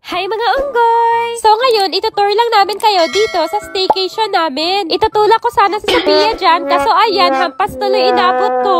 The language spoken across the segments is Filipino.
Hi mga unggoy! So ngayon, itutour lang namin kayo dito sa staycation namin. Itutulak ko sana si Sophia dyan, kaso ayan, hampas tuloy inabot ko.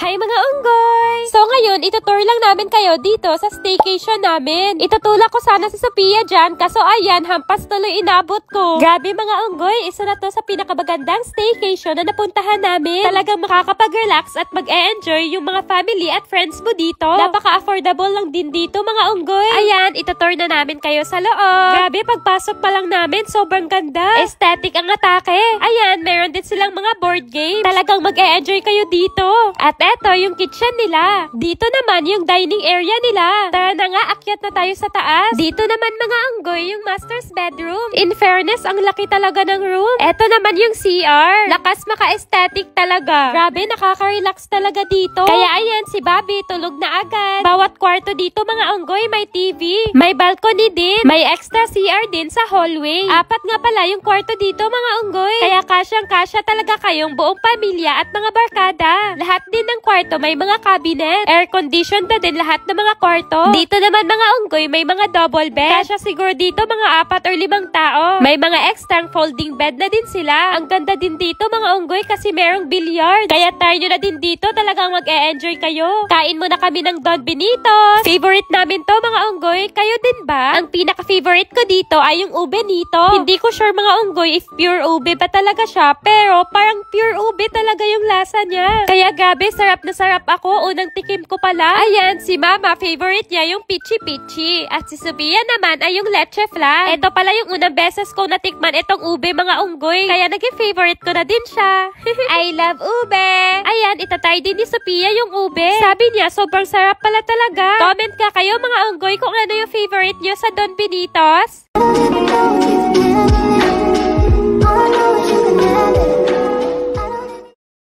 Hi mga unggoy! So ngayon, itutour lang namin kayo dito sa staycation namin. Itutulak ko sana si Sophia dyan, kaso ayan, hampas tuloy inabot ko. Grabe mga unggoy, isa na to sa pinakabagandang staycation na napuntahan namin. Talagang makakapag-relax at mag-e-enjoy yung mga family at friends mo dito. Napaka-affordable lang din dito mga unggoy. Ayan, itutour na namin kayo sa loob. Grabe, pagpasok pa lang namin, sobrang ganda. Aesthetic ang atake. Ayan, meron din silang mga board games. Talagang mag-e-enjoy kayo dito. At eto, yung kitchen nila. Dito naman yung dining area nila. Tara na nga, akyat na tayo sa taas. Dito naman mga unggoy, yung master's bedroom. In fairness, ang laki talaga ng room. Eto naman yung CR. Lakas maka-aesthetic talaga. Grabe, nakaka-relax talaga dito. Kaya ayan, si Bobby tulog na agad. Bawat kwarto dito mga unggoy, may TV. May balcony din. May extra CR din sa hallway. Apat nga pala yung kwarto dito mga unggoy. Kaya kasyang-kasya talaga kayong buong pamilya at mga barkada. Lahat din ng kwarto may mga cabinet. Air-conditioned na din lahat ng mga kwarto. Dito naman mga unggoy, may mga double bed. Kasya siguro dito mga 4 or 5 tao. May mga extra folding bed na din sila. Ang ganda din dito mga unggoy kasi merong billiard. Kaya try nyo na din dito, talagang mag-e-enjoy kayo. Kain muna kami ng Don Benito's. Favorite namin to mga unggoy. Kayo din ba? Ang pinaka-favorite ko dito ay yung ube nito. Hindi ko sure mga unggoy if pure ube ba talaga siya. Pero parang pure ube talaga yung lasa niya. Kaya grabe, sarap na sarap ako. Unang tikim ko pala. Ayan, si Mama, favorite niya yung pichi-pichi. At si Sophia naman ay yung leche flan. Ito pala yung unang beses ko natikman itong ube mga unggoy. Kaya naging favorite ko na din siya. I love ube. Ayan, itatry din ni Sophia yung ube. Sabi niya, sobrang sarap pala talaga. Comment ka kayo mga unggoy kung ano yung favorite niyo sa Don Benito's.